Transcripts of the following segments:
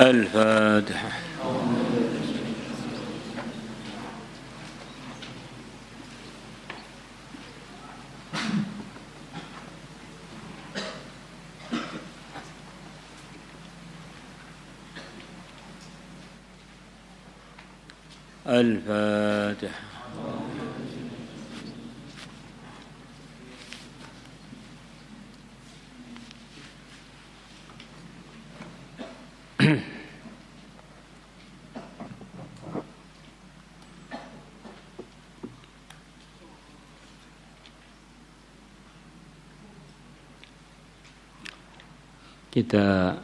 الفاتحة. الفاتحة. Kita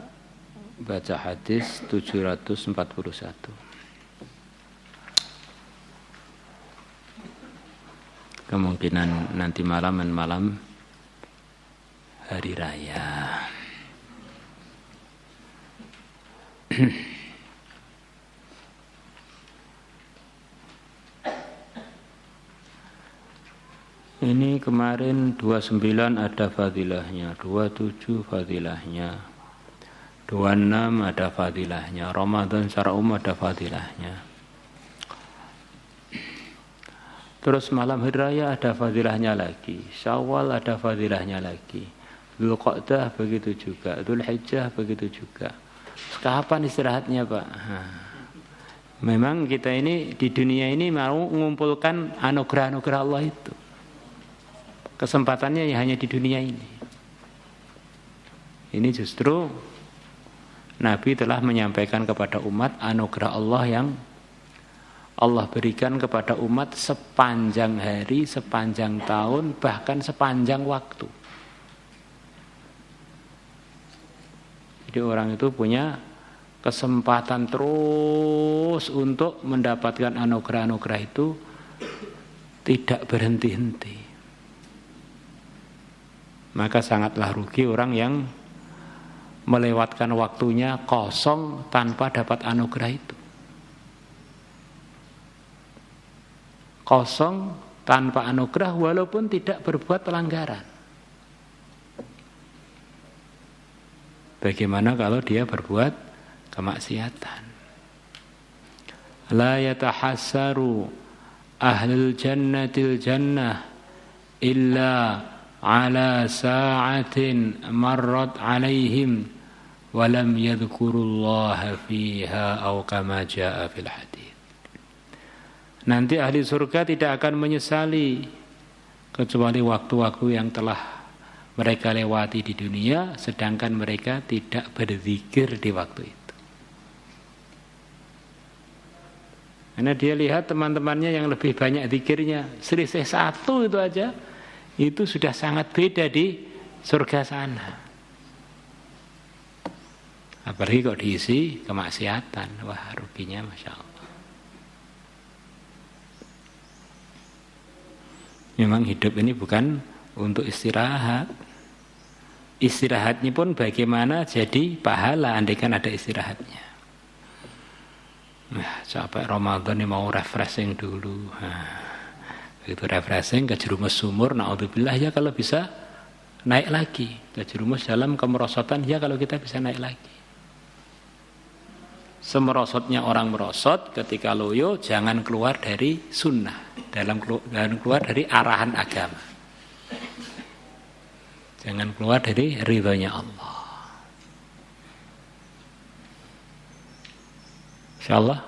baca hadis 741. Kemungkinan nanti malam hari raya. Ini kemarin 29 ada fadilahnya, 27 fadilahnya, 26 ada fadilahnya, Ramadan secara umum ada fadilahnya. Terus malam hari raya ada fadilahnya lagi, Syawal ada fadilahnya lagi, Dzulqa'dah begitu juga, Dzulhijjah begitu juga. Kapan istirahatnya, Pak? Memang kita ini di dunia ini mau mengumpulkan anugerah-anugerah Allah itu. Kesempatannya hanya di dunia ini. Ini justru Nabi telah menyampaikan kepada umat anugerah Allah yang Allah berikan kepada umat sepanjang hari, sepanjang tahun, bahkan sepanjang waktu. Jadi orang itu punya kesempatan terus untuk mendapatkan anugerah-anugerah itu tidak berhenti-henti. Maka sangatlah rugi orang yang melewatkan waktunya kosong tanpa dapat anugerah itu. Kosong tanpa anugerah walaupun tidak berbuat pelanggaran. Bagaimana kalau dia berbuat kemaksiatan? La yatahassaru ahlul jannatil jannah illa ala sa'atin marrat alaihim walam yadhkurullaha fiha aw kama jaa fil hadits. Nanti ahli surga tidak akan menyesali kecuali waktu-waktu yang telah mereka lewati di dunia, sedangkan mereka tidak berzikir di waktu itu. Karena dia lihat teman-temannya yang lebih banyak zikirnya, selisih satu itu aja, itu sudah sangat beda di surga sana. Apalagi kok diisi kemaksiatan, wah ruginya Masya Allah. Memang hidup ini bukan untuk istirahat. Istirahatnya pun bagaimana jadi pahala andaikan ada istirahatnya. Nah, capek Ramadan ini mau refreshing dulu. Begitu refreshing ke jerumus sumur, naudzubillah ya kalau bisa naik lagi. Ke jerumus dalam kemerosotan ya kalau kita bisa naik lagi. Semerosotnya orang merosot ketika loyo jangan keluar dari sunnah, dalam keluar dari arahan agama. Jangan keluar dari ridhonya Allah. Insyaallah.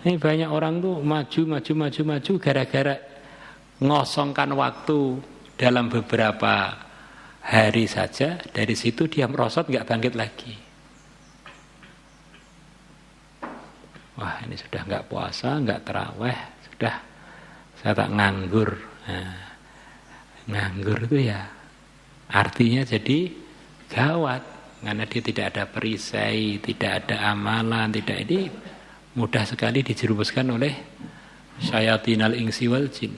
Ini banyak orang tuh maju gara-gara ngosongkan waktu dalam beberapa hari saja. Dari situ dia merosot nggak bangkit lagi. Wah ini sudah nggak puasa, nggak tarawih, sudah saya tak nganggur. Nah, nganggur itu ya artinya jadi gawat karena dia tidak ada perisai, tidak ada amalan, tidak, ini mudah sekali dijerumuskan oleh syayatinal insi wal jin,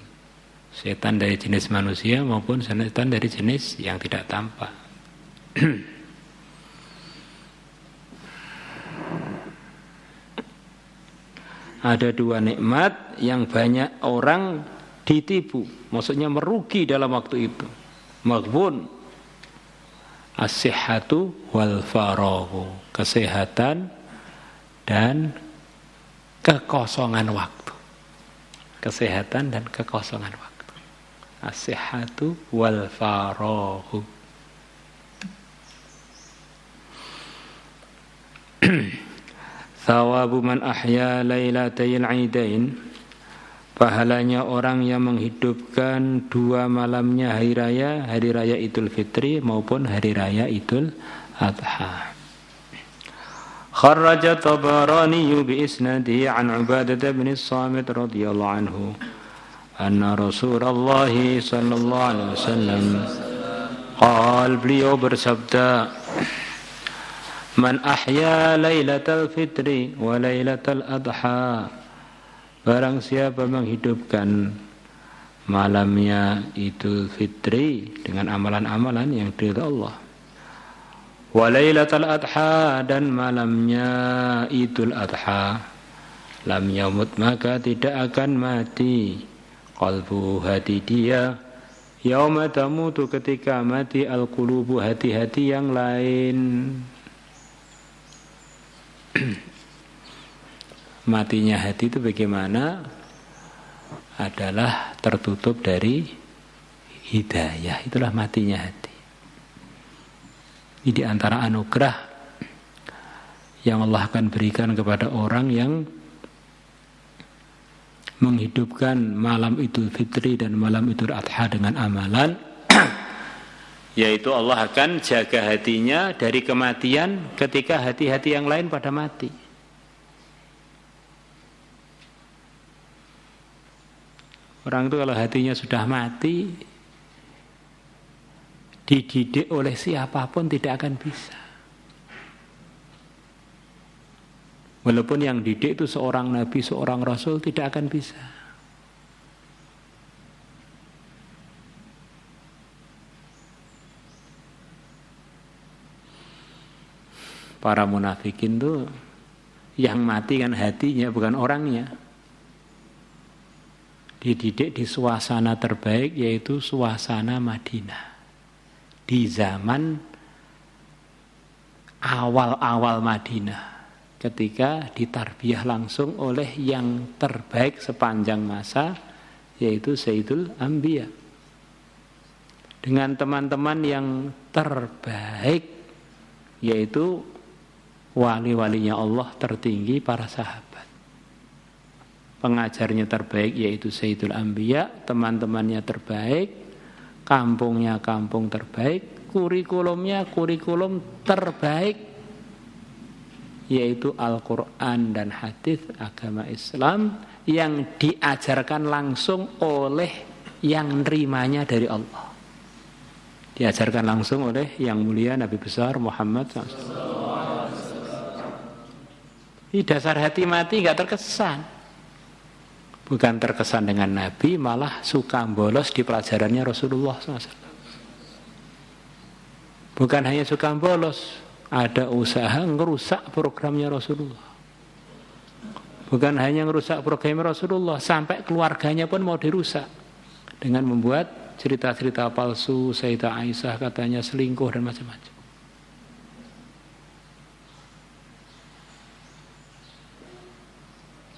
setan dari jenis manusia maupun setan dari jenis yang tidak tampak. Ada dua nikmat yang banyak orang ditipu, maksudnya merugi dalam waktu itu. Maghbun. As-sihhatu wal faraghu, kesehatan dan kekosongan waktu. Kesehatan dan kekosongan waktu. As-sihhatu wal faraghu. Thawabu man ahya lailatayil aidain, pahalanya orang yang menghidupkan dua malamnya hari raya Idul Fitri maupun hari raya Idul Adha. Kharraja Tabarani bi isnadihi an Ubadah bin Samit radhiyallahu anhu anna Rasulullah sallallahu alaihi wasallam qala, beliau bersabda, man ahya lailatal fitri wa lailatal adha, barang siapa menghidupkan malamnya Idul Fitri dengan amalan-amalan yang diridhai Allah, wa lailatal adha, dan malamnya Idul Adha, lam yamut, maka tidak akan mati qalbu, hati dia, yauma tamutu, ketika mati al-qulubu, hati-hati yang lain. Matinya hati itu bagaimana? Adalah tertutup dari hidayah, itulah matinya hati. Ini di antara anugerah yang Allah akan berikan kepada orang yang menghidupkan malam Idul Fitri dan malam Idul Adha dengan amalan, yaitu Allah akan jaga hatinya dari kematian ketika hati-hati yang lain pada mati. Orang itu kalau hatinya sudah mati, dididik oleh siapapun tidak akan bisa. Walaupun yang didik itu seorang nabi, seorang rasul, tidak akan bisa. Para munafikin tuh yang mati kan hatinya, bukan orangnya. Dididik di suasana terbaik, yaitu suasana Madinah. Di zaman awal-awal Madinah, ketika ditarbiyah langsung oleh yang terbaik sepanjang masa, yaitu Sayyidul Anbiya. Dengan teman-teman yang terbaik, yaitu wali-walinya Allah tertinggi, para sahabat. Pengajarnya terbaik yaitu Sayyidul Anbiya, teman-temannya terbaik, kampungnya kampung terbaik, kurikulumnya kurikulum terbaik, yaitu Al-Quran dan hadis agama Islam yang diajarkan langsung oleh yang nerimanya dari Allah. Diajarkan langsung oleh yang mulia Nabi besar Muhammad SAW. Di dasar hati mati gak terkesan. Bukan terkesan dengan Nabi, malah suka bolos di pelajarannya Rasulullah SAW. Bukan hanya suka bolos, ada usaha ngerusak programnya Rasulullah. Bukan hanya ngerusak programnya Rasulullah, sampai keluarganya pun mau dirusak dengan membuat cerita-cerita palsu. Sayyidah Aisyah katanya selingkuh dan macam-macam.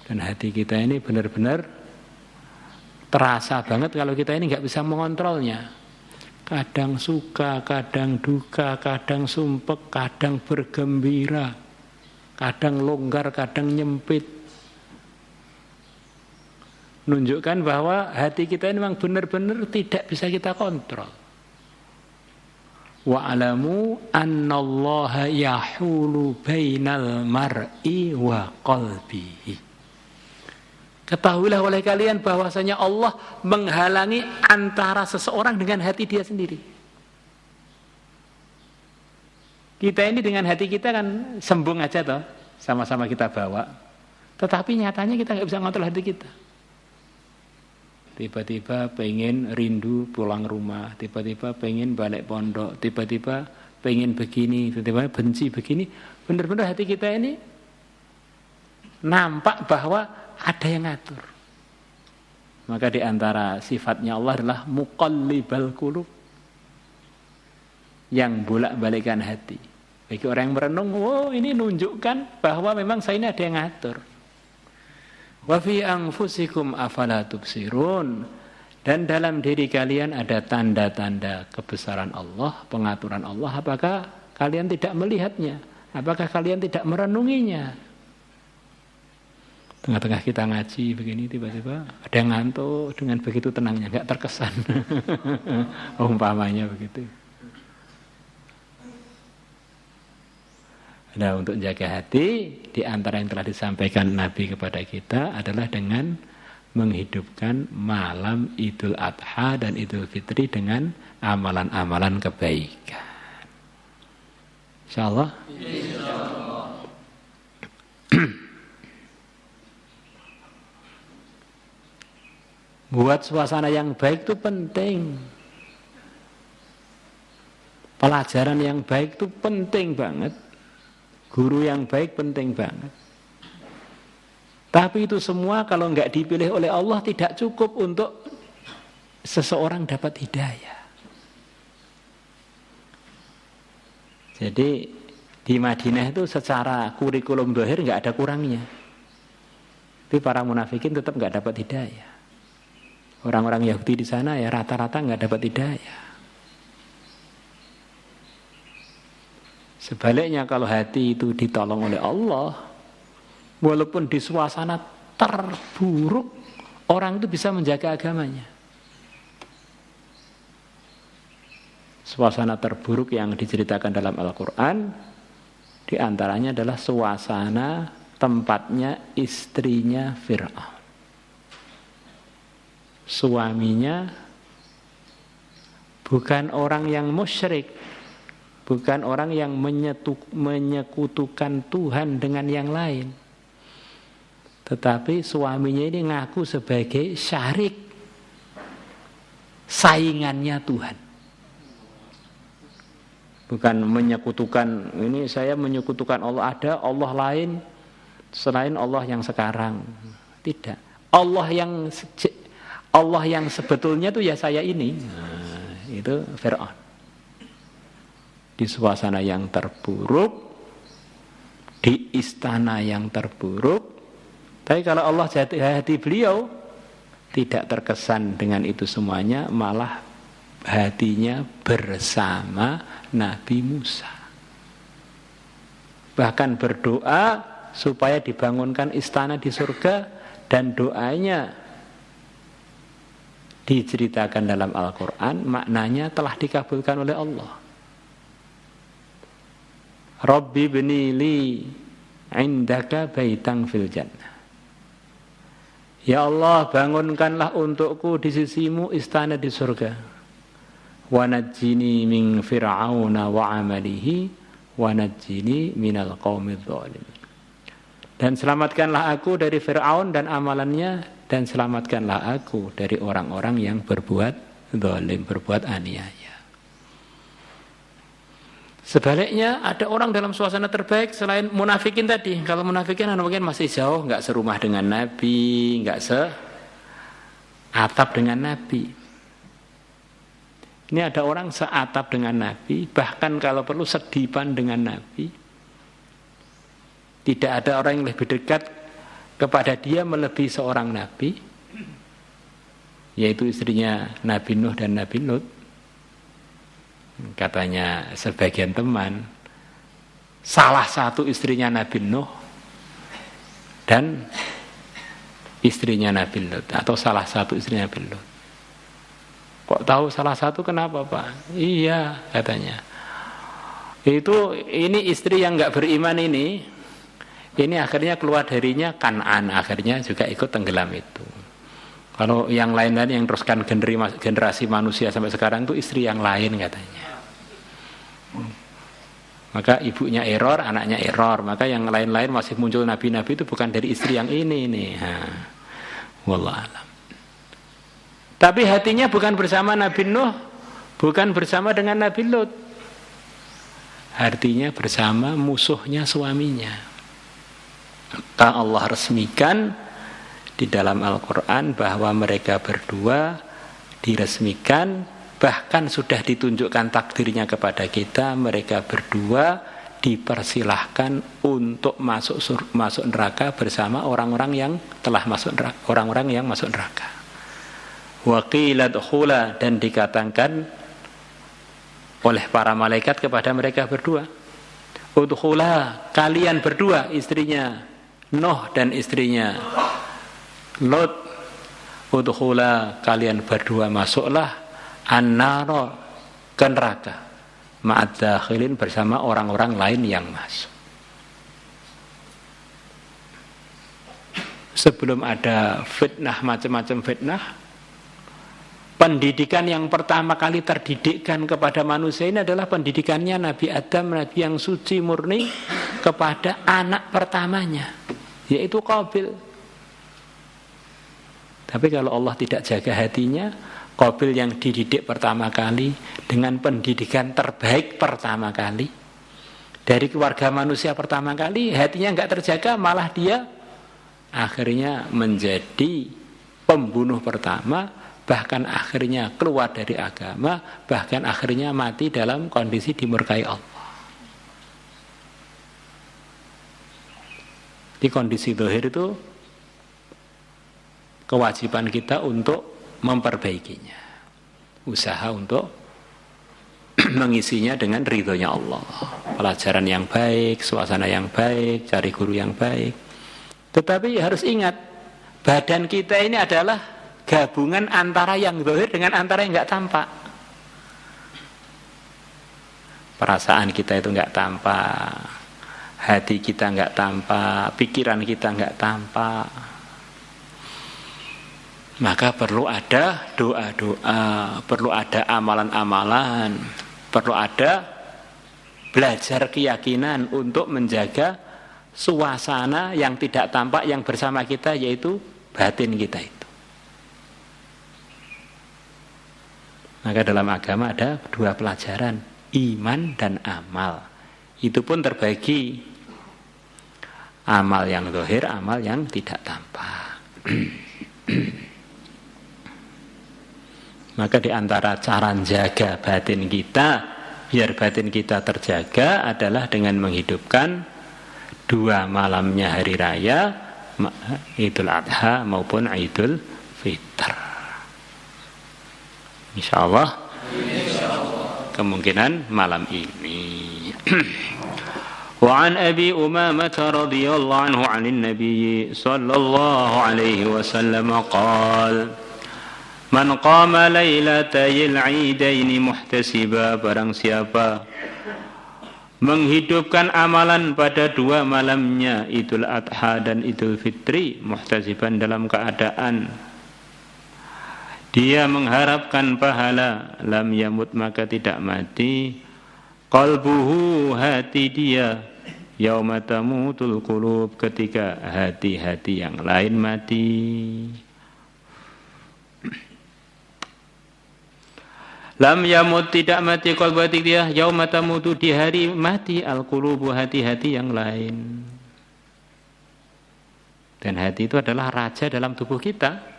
Dan hati kita ini benar-benar terasa banget kalau kita ini nggak bisa mengontrolnya. Kadang suka, kadang duka, kadang sumpek, kadang bergembira, kadang longgar, kadang nyempit. Menunjukkan bahwa hati kita ini memang benar-benar tidak bisa kita kontrol. Wa'alamu annallaha yahulu bainal mar'i wa qalbihi. Ketahuilah oleh kalian bahwasanya Allah menghalangi antara seseorang dengan hati dia sendiri. Kita ini dengan hati kita kan sembung aja toh, sama-sama kita bawa. Tetapi nyatanya kita nggak bisa ngontrol hati kita. Tiba-tiba pengen rindu pulang rumah, tiba-tiba pengen balik pondok, tiba-tiba pengen begini, tiba-tiba benci begini. Benar-benar hati kita ini nampak bahwa ada yang ngatur. Maka di antara sifatnya Allah adalah muqallibal qulub. yang bolak-balikkan hati. Bagi orang yang merenung, oh ini nunjukkan bahwa memang saya ini ada yang ngatur. Wa fi anfusikum afala tubsirun. Dan dalam diri kalian ada tanda-tanda kebesaran Allah, pengaturan Allah. Apakah kalian tidak melihatnya? Apakah kalian tidak merenunginya? Tengah-tengah kita ngaji begini tiba-tiba ada yang ngantuk, dengan begitu tenangnya, nggak terkesan. Umpamanya begitu. Nah, untuk jaga hati, di antara yang telah disampaikan Nabi kepada kita adalah dengan menghidupkan malam Idul Adha dan Idul Fitri dengan amalan-amalan kebaikan. Insyaallah. Buat suasana yang baik itu penting. Pelajaran yang baik itu penting banget. Guru yang baik penting banget. Tapi itu semua kalau enggak dipilih oleh Allah tidak cukup untuk seseorang dapat hidayah. Jadi di Madinah itu secara kurikulum zahir enggak ada kurangnya. Tapi para munafikin tetap enggak dapat hidayah. Orang-orang Yahudi di sana ya rata-rata enggak dapat hidayah. Sebaliknya kalau hati itu ditolong oleh Allah, walaupun di suasana terburuk, orang itu bisa menjaga agamanya. Suasana terburuk yang diceritakan dalam Al-Quran, diantaranya adalah suasana tempatnya istrinya Fir'aun. Suaminya bukan orang yang musyrik, bukan orang yang menyekutukan Tuhan dengan yang lain. Tetapi suaminya ini ngaku sebagai syarik, saingannya Tuhan. Bukan menyekutukan, ini saya menyekutukan Allah, ada Allah lain selain Allah yang sekarang. Tidak. Allah yang sebetulnya itu ya saya ini. Nah, itu Fir'aun. Di suasana yang terburuk, di istana yang terburuk. Tapi kalau Allah jati hati beliau tidak terkesan dengan itu semuanya, malah hatinya bersama Nabi Musa. Bahkan berdoa supaya dibangunkan istana di surga, dan doanya diceritakan dalam Al-Quran, maknanya telah dikabulkan oleh Allah. Rabbi bnili indaka baitang fil jannah. Ya Allah, bangunkanlah untukku di sisimu istana di surga. Wa najjini min fir'auna wa amalihi wa najjini minal qaumidz zalimin. Dan selamatkanlah aku dari Fir'aun dan amalannya, dan selamatkanlah aku dari orang-orang yang berbuat zalim, berbuat aniaya. Sebaliknya ada orang dalam suasana terbaik selain munafikin tadi. Kalau munafikin mungkin masih jauh, nggak serumah dengan Nabi, nggak seatap dengan Nabi. Ini ada orang seatap dengan Nabi, bahkan kalau perlu sedipan dengan Nabi. Tidak ada orang yang lebih dekat kepada dia melebihi seorang Nabi, yaitu istrinya Nabi Nuh dan Nabi Lut. Katanya sebagian teman, salah satu istrinya Nabi Nuh dan istrinya Nabi Lut, atau salah satu istrinya Nabi Lut. Kok tahu salah satu, kenapa Pak? Iya, katanya. Ini istri yang enggak beriman ini akhirnya keluar darinya Kan'an, akhirnya juga ikut tenggelam itu. Kalau yang lain-lain yang teruskan generasi manusia sampai sekarang itu istri yang lain katanya. Maka ibunya error, anaknya error. Maka yang lain-lain masih muncul nabi-nabi itu bukan dari istri yang ini nih. Wallahu a'lam. Tapi hatinya bukan bersama Nabi Nuh, bukan bersama dengan Nabi Lut. Hatinya bersama musuhnya suaminya. Maka Allah resmikan di dalam Al-Quran bahwa mereka berdua diresmikan bahkan sudah ditunjukkan takdirnya kepada kita, mereka berdua dipersilahkan untuk masuk neraka bersama orang-orang yang telah masuk neraka, orang-orang yang masuk neraka. Wa qila dkhula, dan dikatakan oleh para malaikat kepada mereka berdua, udkhula, kalian berdua, istrinya Nuh dan istrinya Lot, udkhula, kalian berdua masuklah an-nara, ke neraka, ma'ad dakhilin, bersama orang-orang lain yang masuk. Sebelum ada fitnah, macam-macam fitnah, pendidikan yang pertama kali terdidikkan kepada manusia ini adalah pendidikannya Nabi Adam, Nabi yang suci murni, kepada anak pertamanya, yaitu Qabil. Tapi kalau Allah tidak jaga hatinya, Qabil yang dididik pertama kali dengan pendidikan terbaik pertama kali dari keluarga manusia pertama kali, hatinya enggak terjaga, malah dia akhirnya menjadi pembunuh pertama, bahkan akhirnya keluar dari agama, bahkan akhirnya mati dalam kondisi dimurkai Allah. Di kondisi zahir itu kewajiban kita untuk memperbaikinya, usaha untuk mengisinya dengan ridhonya Allah, pelajaran yang baik, suasana yang baik, cari guru yang baik. Tetapi harus ingat, badan kita ini adalah gabungan antara yang zahir dengan antara yang enggak tampak. Perasaan kita itu enggak tampak, hati kita enggak tampak, pikiran kita enggak tampak. Maka perlu ada doa-doa, perlu ada amalan-amalan, perlu ada belajar keyakinan untuk menjaga suasana yang tidak tampak yang bersama kita, yaitu batin kita itu. Maka dalam agama ada dua pelajaran, iman dan amal. Itu pun terbagi, amal yang zahir, amal yang tidak tampak. Maka di antara cara menjaga batin kita, biar batin kita terjaga, adalah dengan menghidupkan dua malamnya hari raya, Idul Adha maupun Idul Fitr. Insyaallah kemungkinan malam ini. Wa an Abi Umamah radhiyallahu anhu 'anil Nabi sallallahu alaihi wasallam qala: Man qama lailatayil 'idaini muhtasiba, barang siapa menghidupkan amalan pada dua malamnya Idul Adha dan Idul Fitri, muhtasiban, dalam keadaan dia mengharapkan pahala, lam yamut, maka tidak mati, qalbuhu, hati dia, yauma tamutul qulub, ketika hati-hati yang lain mati. Lam yamut, tidak mati, qalbu, hati dia, yauma tamutu, di hari mati, al-qulubu, hati-hati yang lain. Dan hati itu adalah raja dalam tubuh kita.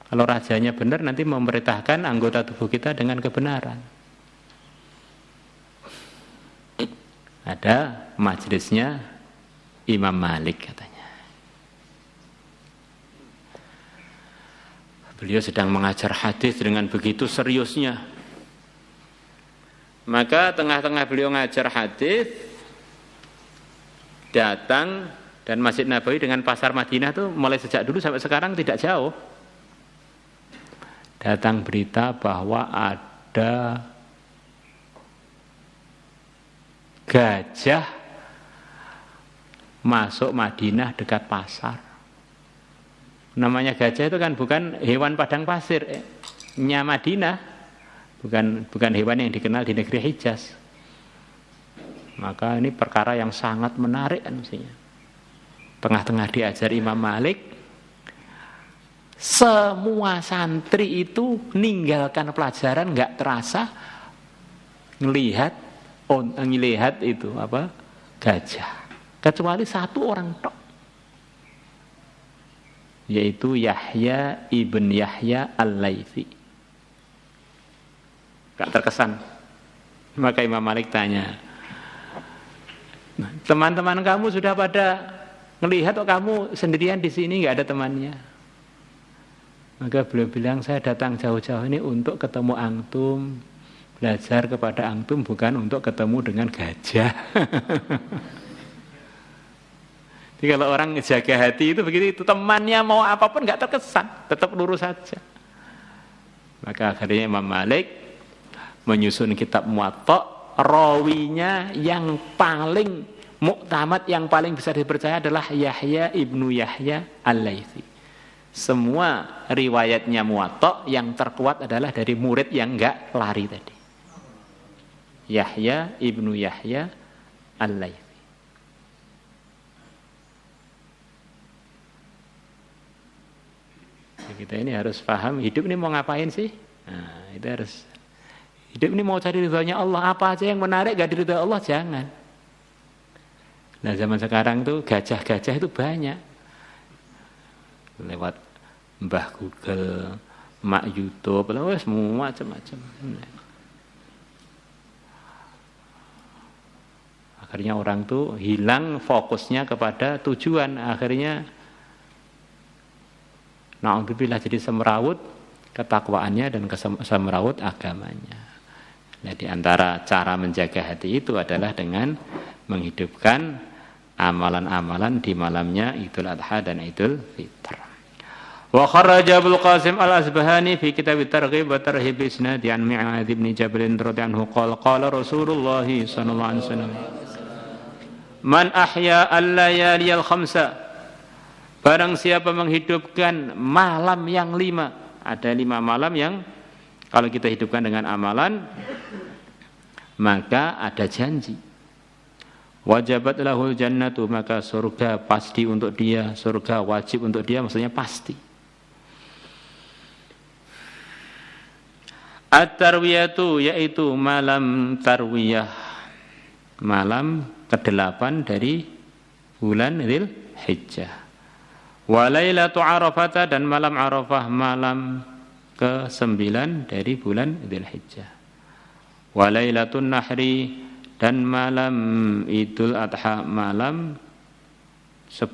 Kalau rajanya benar, nanti memerintahkan anggota tubuh kita dengan kebenaran. Ada majelisnya Imam Malik katanya. Beliau sedang mengajar hadis dengan begitu seriusnya. Maka tengah-tengah beliau ngajar hadis, datang, dan Masjid Nabawi dengan pasar Madinah itu mulai sejak dulu sampai sekarang tidak jauh. Datang berita bahwa ada gajah masuk Madinah dekat pasar. Namanya gajah itu kan bukan hewan padang pasir, nya Madinah. Bukan hewan yang dikenal di negeri Hijaz. Maka ini perkara yang sangat menarik maksudnya. Tengah-tengah diajar Imam Malik, semua santri itu ninggalkan pelajaran, nggak terasa ngelihat itu apa, gajah, kecuali satu orang tok, yaitu Yahya ibn Yahya al-Laitsi. gak terkesan. Maka Imam Malik tanya, teman-teman kamu sudah pada ngelihat kok kamu sendirian di sini nggak ada temannya? Maka beliau bilang, saya datang jauh-jauh ini untuk ketemu antum, belajar kepada antum, bukan untuk ketemu dengan gajah. Jadi kalau orang jaga hati itu begitu, itu temannya mau apapun nggak terkesan, tetap lurus saja. Maka akhirnya Imam Malik menyusun kitab Muwatta. Rawinya yang paling muktamad, yang paling bisa dipercaya adalah Yahya ibnu Yahya al-Laitsi. Semua riwayatnya Muwatta yang terkuat adalah dari murid yang enggak lari tadi, Yahya ibnu Yahya al-Laitsi. Kita ini harus paham hidup ini mau ngapain sih? Nah, itu harus. Hidup ini mau cari ridhonya Allah, apa aja yang menarik gak diridhoi Allah jangan. Nah zaman sekarang tuh gajah-gajah itu banyak. Lewat Mbah Google, Mak YouTube, semua macam-macam. Akhirnya orang tuh hilang fokusnya kepada tujuan. Akhirnya na'udzubillah jadi semrawut ketakwaannya dan semrawut agamanya. Nah, di antara cara menjaga hati itu adalah dengan menghidupkan amalan-amalan di malamnya Idul Adha dan Idul Fitr. Wa kharaja Abul Qasim Al-Asbahani fi kitab at-Targhib wa Tarhib isnadi an Mu'adz bin Jabal radhiyallahu anhu qala Rasulullah sallallahu alaihi wasallam man ahya al-layali al-khamsa, barang siapa menghidupkan malam yang 5, ada 5 malam yang kalau kita hidupkan dengan amalan, maka ada janji. Wajabat lahul jannatu, maka surga pasti untuk dia, surga wajib untuk dia, maksudnya pasti. At-tarwiyatu, yaitu malam tarwiyah, malam ke-8 dari bulan Dzul Hijjah. Wa lailatu Arafah, dan malam Arafah, malam ke-9 dari bulan Dzul Hijjah. Wa lailatun nahri, dan malam Idul Adha, malam 10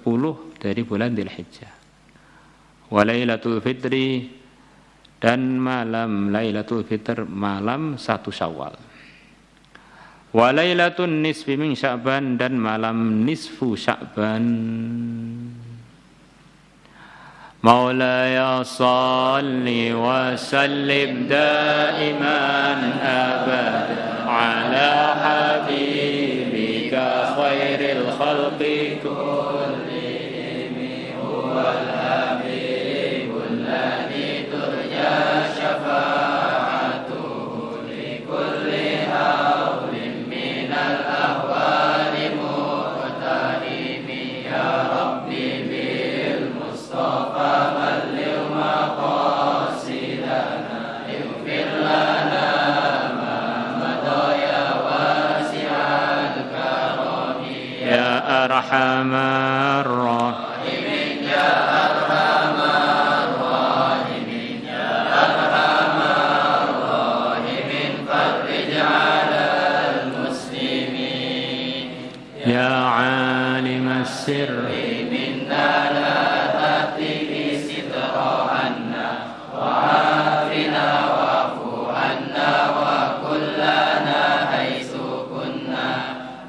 dari bulan Dzul Hijjah. Wa lailatul fitri, dan malam Lailatul Fitr, malam 1 Syawal. Wa lailatun nisfi min Sya'ban, dan malam nisfu Sya'ban. مولاي صل وسلم دائما أبدا على حبيبك خير الخلق كلهم هو الحبيب الذي ترجى شفاعته لكل هول من الأهوال مقترب يا ربي بالمصطفى أرحم الراحمين يا أرحم الراحمين يا أرحم الراحمين فرج على المسلمين يا عالم السر منا لا تأتي ستر عنا وعافنا واعف عنا وكلنا حيث كنا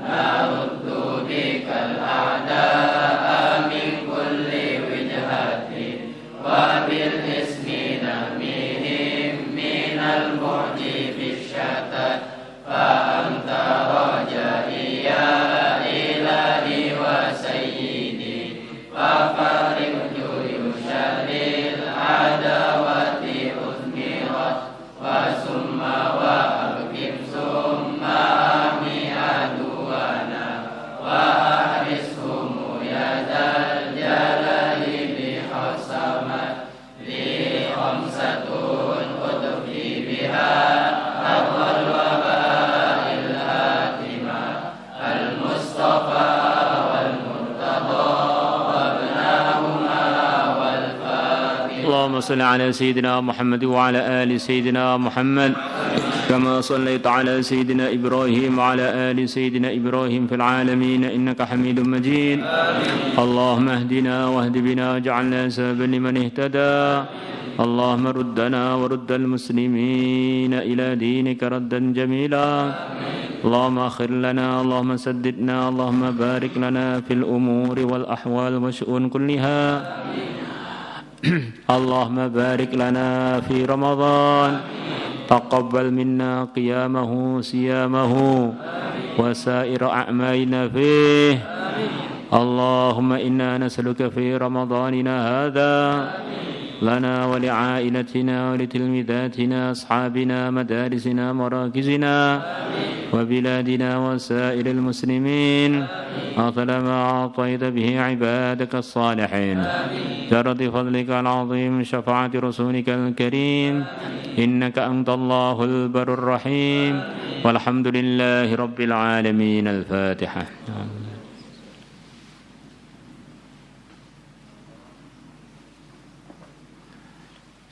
نرد بك الأعداء من كل وجهة وبالاسم نميهم من المعجب الشتات فأنت رجائي يا إلهي وسيدي ففارق جيوش للعداوة أثمرت وثم وأبكم ثم أمي عدونا وأحرسهم يا ذا الجلال بحسمت لي 5 أدفي بها أرض الوباء الهاتمة المصطفى والمرتضى وابناهما والفاتحة. اللهم صل على سيدنا محمد وعلى آل سيدنا محمد. كما صليت على سيدنا إبراهيم وعلى آل سيدنا إبراهيم في العالمين إنك حميد مجيد. اللهم اهدنا واهد بنا واجعلنا سببا لمن اهتدى. اللهم ردنا ورد المسلمين إلى دينك ردا جميلا. اللهم اغفر لنا، اللهم سددنا، اللهم بارك لنا في الأمور والأحوال والشؤون كلها. اللهم بارك لنا في رمضان، تقبل منا قيامه صيامه وسائر أعمالنا فيه. اللهم إنا نسألك في رمضاننا هذا لنا ولعائلتنا ولتلميذاتنا أصحابنا مدارسنا مراكزنا وبلادنا وسائر المسلمين أطل ما أعطيت به عبادك الصالحين جرد فضلك العظيم شفاعة رسولك الكريم إنك أنت الله البر الرحيم والحمد لله رب العالمين. الفاتحة.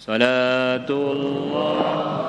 صلاة الله